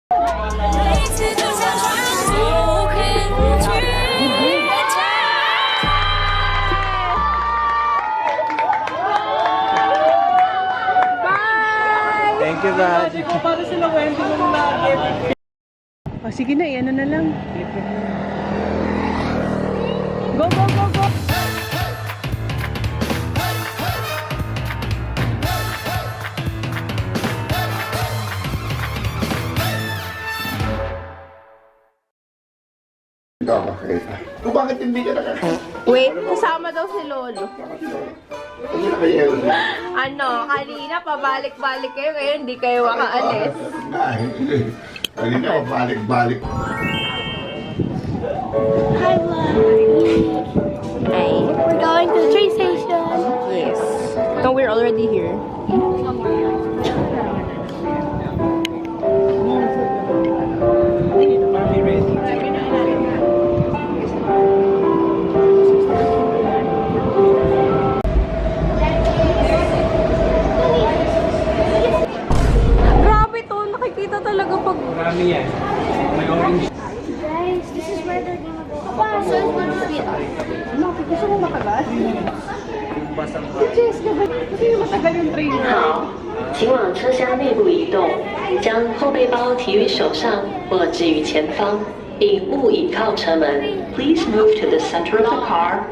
Thank you, Dad. Para sila kwento mo lagi. O, sige na, ano na lang. Go, go, go, go! Kung bakit hindi ka nakakita? Wait, kasama daw si Lolo. Hindi na kayo. Ano, kanina pabalik-balik kayo, ngayon hindi kayo makaalis. Kanina ko balik-balik. Hi, Vlog. Hi. We're going to the train station. Yes. No, we're already here. Grabe to, nakikita talaga pag... Marami yan. May orange. Guys, this is where they're gonna go. Papa, so it's gonna be Gusto mo makagas? Basang Jessica, kasi yung matagal yung train. 好，请往车厢内部移动，将后背包提于手上或置于前方，并勿倚靠车门。Please move to the center of the car.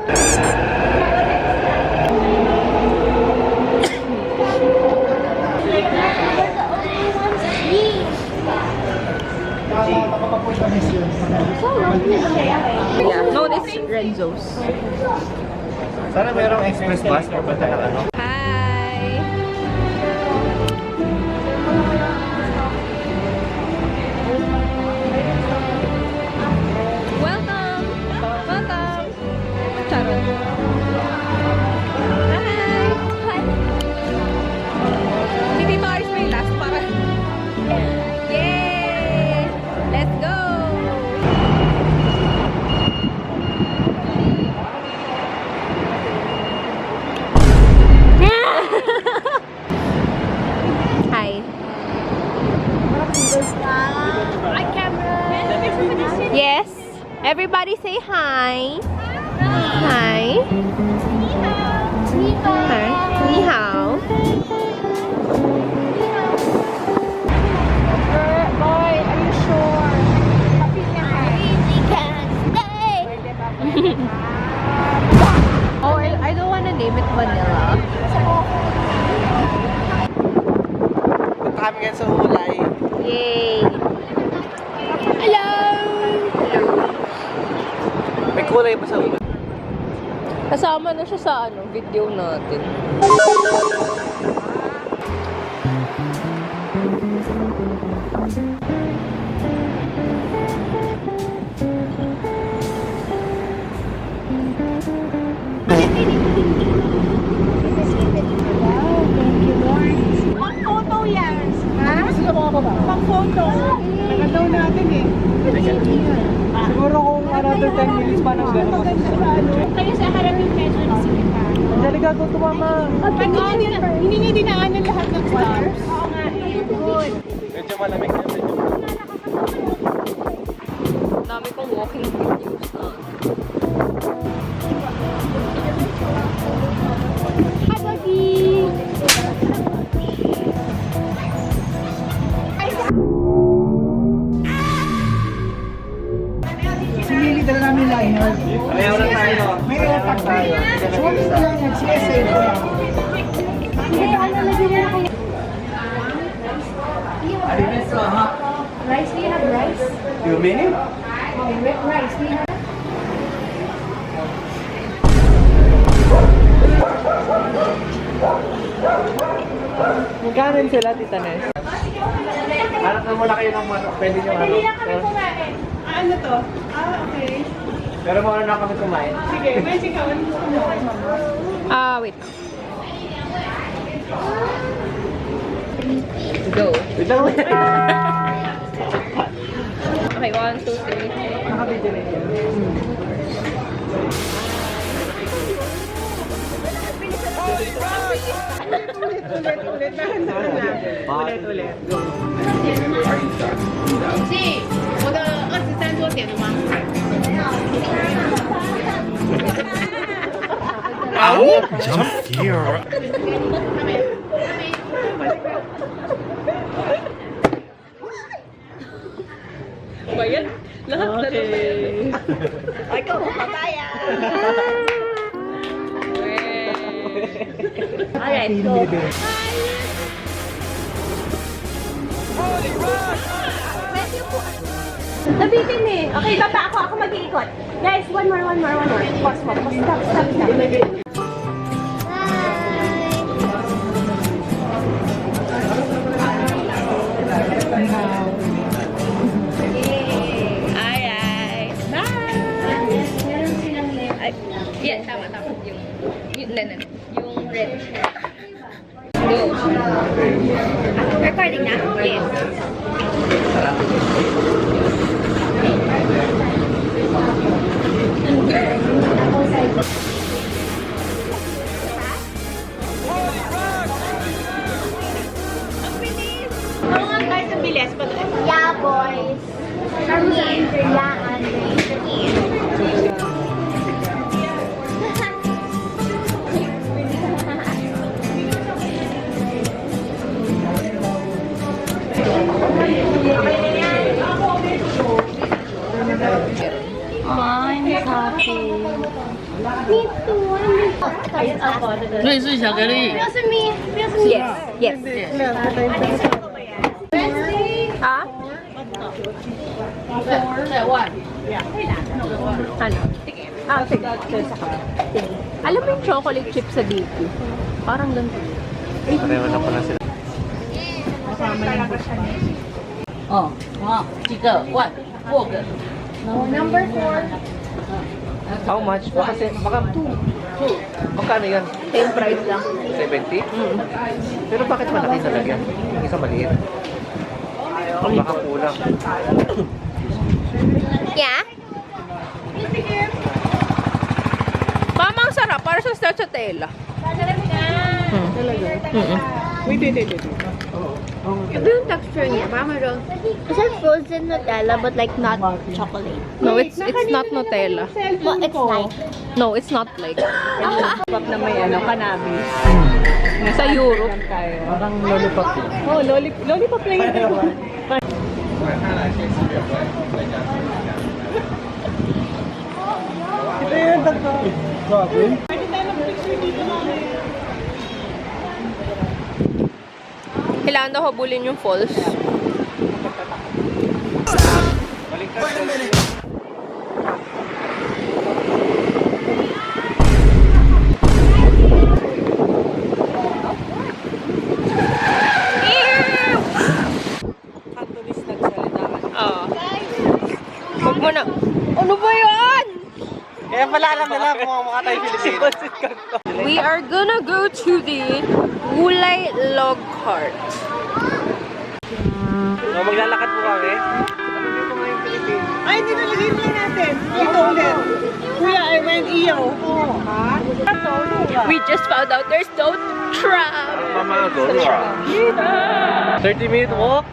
Yeah, no, this is Renzo's. Sana mayroong express bus or ba talaga ano? Hi! Welcome! Welcome! Charot. Hi! Hi! Si Tito Aris may last para. Yay! Let's go! Hi. Hi, camera. Yes. Everybody say hi. Hi. Hi. Ni hao. Boy, are you sure? We can stay. Oh, I don't want to name it vanilla. Punta kami ngayon sa Hulay. Yay. Hello. May kulay pa sa Hulay. Kasama na siya sa video natin. Pang-photo yan. Pang-photo. Nagadaw natin eh. Siguro kung another 10 minutes pa nang gano'n. Kayo sa harapin medyo na sila. Dali gago to, mama. Hindi niya dinaanan lahat ng stars. Oo nga. Good. Medyo malamig na medyo. Dami kong walking videos na. Hi, Buggy. Sinili dala namin liner. Ayaw na tayo. May airtag tayo. So, kami lang nag-CSA ko lang. Rice, we have rice. You mean it? Rice, we have. Magkanan sila, Tita Nes? Hanap na muna kayo ng pwede nyo ano. Ano to? Okay. Pero mauna na kami kumain. Sige, may sikawan mo. Wait. Go. Wait lang. Okay, 1, 2, 3. Nakabidyo na yun. Ulit. Dahan-dahan na. Ulit. ba yan? Lahat na lang ba yan? Ay, ikaw, papaya! Alright, so... Nabitin eh. Okay, baba ako mag-iikot. Guys, one more. Pause. Stop. Alright. Bye! Ay, yan, tama. Yung red. Go. Recording na? Yes. Oo nga guys, ang bilis. Yeah, boys. Kami, yeah, I'm happy. Me too. Feels me. Yes. Ha? Ano? Sige. Alam mo yung chocolate chip sa dito? Parang ganito. Pareho na pala sila. Number 4. How much? Baka 2. Magkano yan? Same price lang. 70? Pero bakit malaki nalagyan? Yung isa maliit. Baka kulang. Yeah? Mama, ang sarap. Para sa stracciatella. Wait. Ito yung texture niya. Mama, It's like frozen Nutella, but like not chocolate. no, it's not Nutella. Well, it's like. No, it's not like. Pop na may cannabis. Sa Europe. Parang lollipop. Oh, lollipop lang yun. Ito yung tatlo. Grabe. Pwede tayo mag-picture dito namin. Kailangan daw habulin yung falls. Cantonese nagsalita. Oo. Huwag mo na. Ano ba yan? Kaya pala alam nila kung mukha tayo Pilipino. We are gonna go to the Gulay Log Cart. So, maglalakad po kami. Ay, hindi nalagay na natin. Dito ulit. Kuya, I went iyo. We just found out there's no tram. Mama, go. 30-minute walk.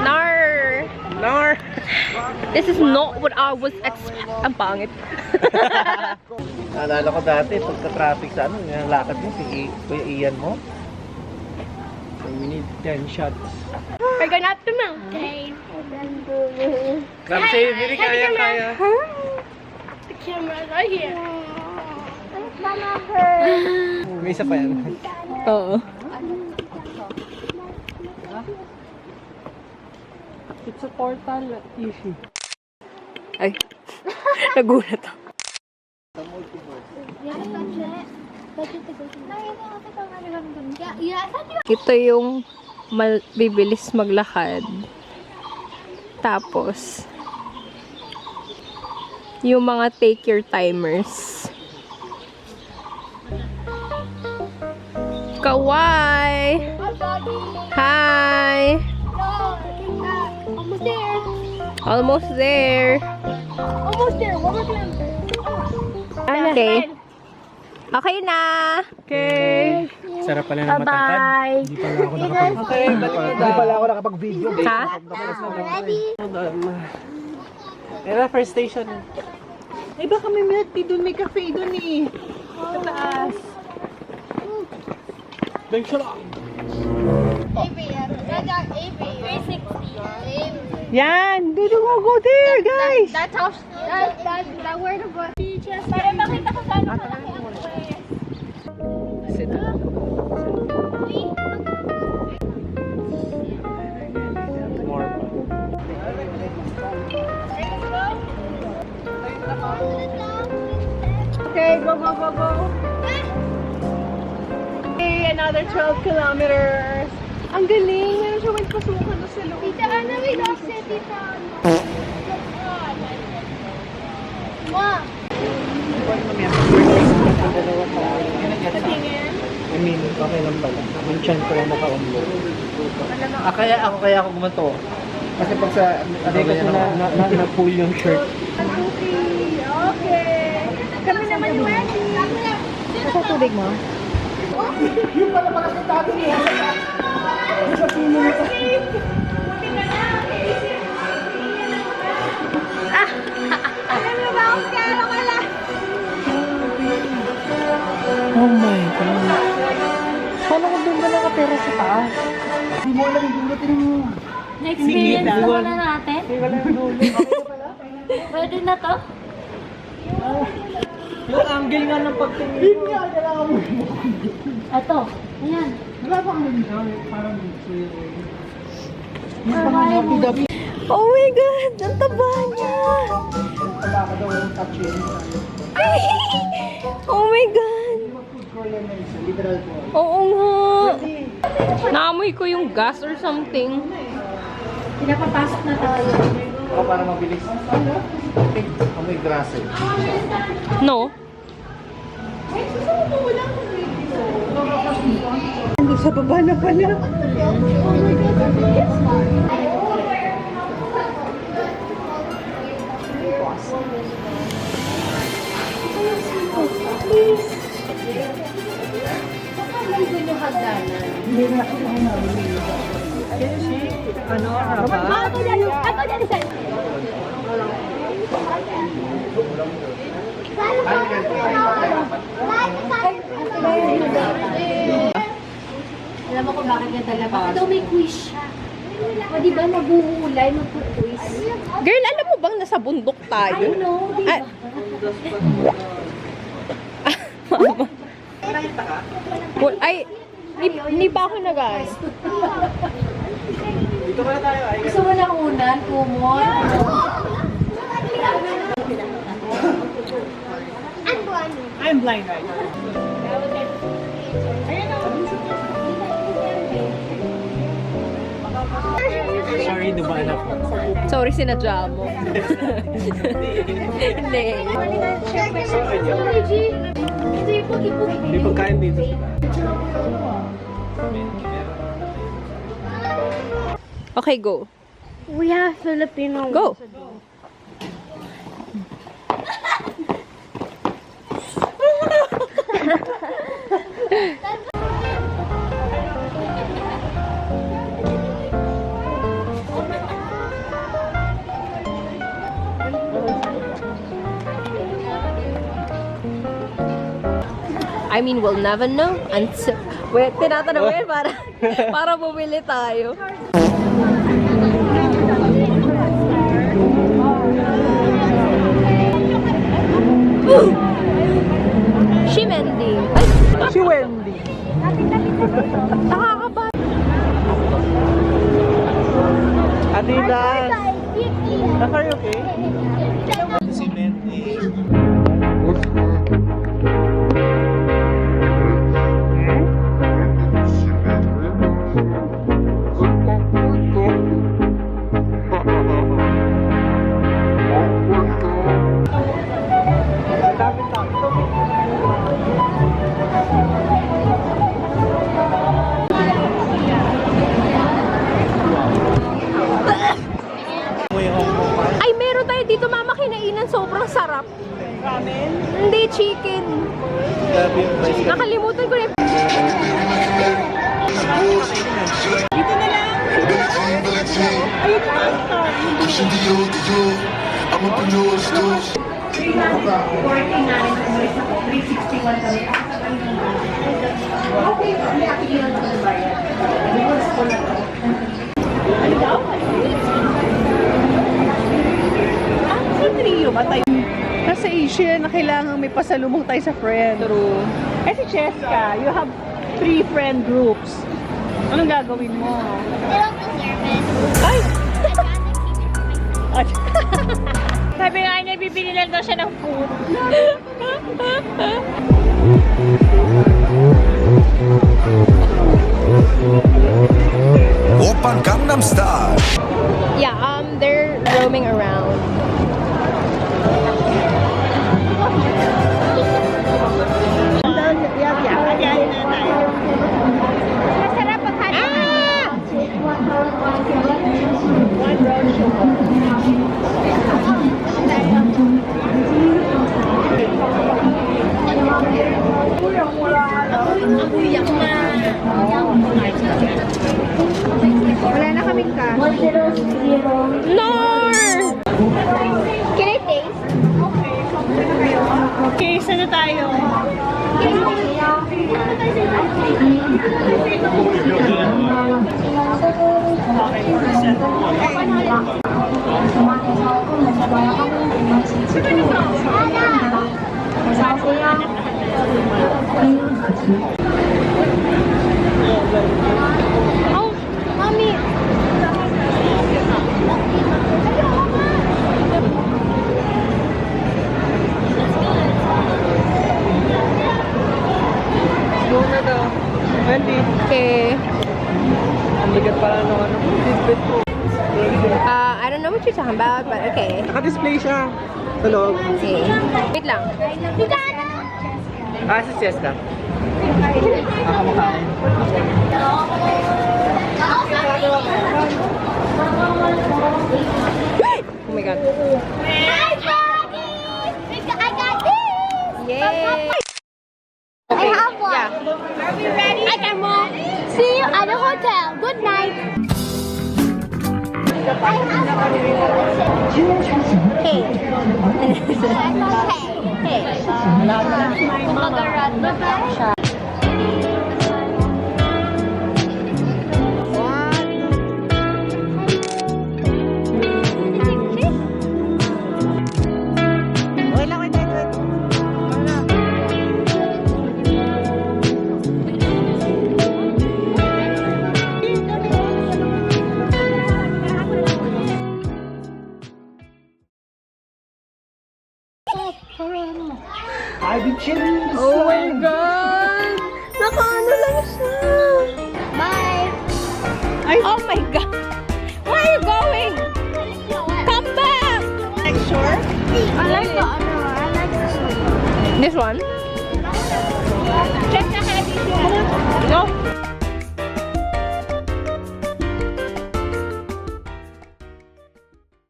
Nar. This is not what I was expecting. Ang pangit. Naalala ko dati, pagka-traffic sa ano, yung lakad mo, si Kuya Ian mo. So we need 10 shots. We're going up the mountain. Club Savory, kaya. The camera's right here. Mama hurt. May isa pa yan. Oo. It's a portal issue. Ay. Nagulat ako. Ito yung bibilis maglakad. Tapos, yung mga take your timers. Kawai! Hi! Almost there. Almost there. Almost there. One more kilometer. Okay. Okay na. Okay. Sarap pala na matangkad. Bye-bye. Hindi pala ako Hindi pala ako nakapag-video. Ha? Ready? Era first station. Ay, baka may milk tea doon. May cafe doon eh. Sa taas. Thanks a lot. Yan! Dudu, go there, guys! That's how, that word of what? Para makita ko gaano kalaki ang quest. More pa. Okay, go, go, go, go. Okay, another 12 kilometers. Ang galing. Meron siya may pasukan na sa loob. Tita Ana, wait, offset, Tita Ana. Ma! I mean, okay lang pala. Yung chan ko lang naka-umlo. Kaya ako gumanto. Kasi pag sa, Hindi kasi na-pull yung shirt. Okay. Kami naman yung ready. Nasa tubig mo? Alam mo ba kung kailan ka lang? Oh my God. Paano kung doon ka nakatira sa taas? Hindi mo alam yung dulo, tinan mo. Na-experience na muna natin. Hindi wala yung dulo. Pwede na to? Yung angle nga ng pagtingin. Hindi nga, kailangan mo. Ito. Ayan. Wala pa kami dito. Parang dito yung... Oh my God! Ang taba niya! Wala ka daw yung touch yun. Ay! Oh my God! Food corner na isa, literal po. Oo nga! Naamoy ko yung gas or something. Pinapapasok na tayo. O para mabilis. Okay, amoy grasa. No? Nandun sa baba na pala. Ano? Rapa? Ako dyan, sir. Alam mo kung bakit niya dala? Bakit daw may quiz siya? O di ba nabuhulay, magpu-quiz? Girl, alam mo bang nasa bundok tayo? I know, di ba? Well, ay, hindi pa ako nag-ay. Gusto mo na unan, kumon? I'm blind right now. Sorry, dumaan ako. Sorry, sinadya mo. Hindi. May pagkain dito. Okay, go. We have Filipino. Go. I mean, we'll never know until... Wait, tinatanong mo yan para bumili tayo. Si Wendy. Ay, Si Wendy. nakakaba. Adidas. Naka-okay? Si Wendy. Ay, meron tayo dito, mama, kinainan. Sobrang sarap. Ramen? Hindi, chicken. Grabe yung price. Nakalimutan ko na. Pushing the old door. I'm up in those doors. may pasalubong tayo sa friend. True. Eh si Cheska, you have 3 friend groups. Anong gagawin mo? Ay! Sabi nga niya, bibili lang daw siya ng food. Oppan Gangnam Style. Yeah, they're roaming around. Masarap pag Wala na kaming ka. Lord! Can I taste? Okay, saan na tayo? Oh, mommy. Go na daw. Wendy, Okay. ang bigat pala ng ano. Fitbit ko. I don't know what you're talking about, but okay. Naka-display siya sa loob. Okay. Wait lang. Si Cheska. Nakakamakain. Oh my god. I got this. Yay! I have one. Yeah. Are we ready? I can move. See you at the hotel. Good night. I have one. Hey. Hey. Kumagarat na ba? I've been chilling. Oh my god! Nakaano lang siya! Bye. Oh my god! Where are you going? Come back! Next shore? I like the other one. I like this one. This one?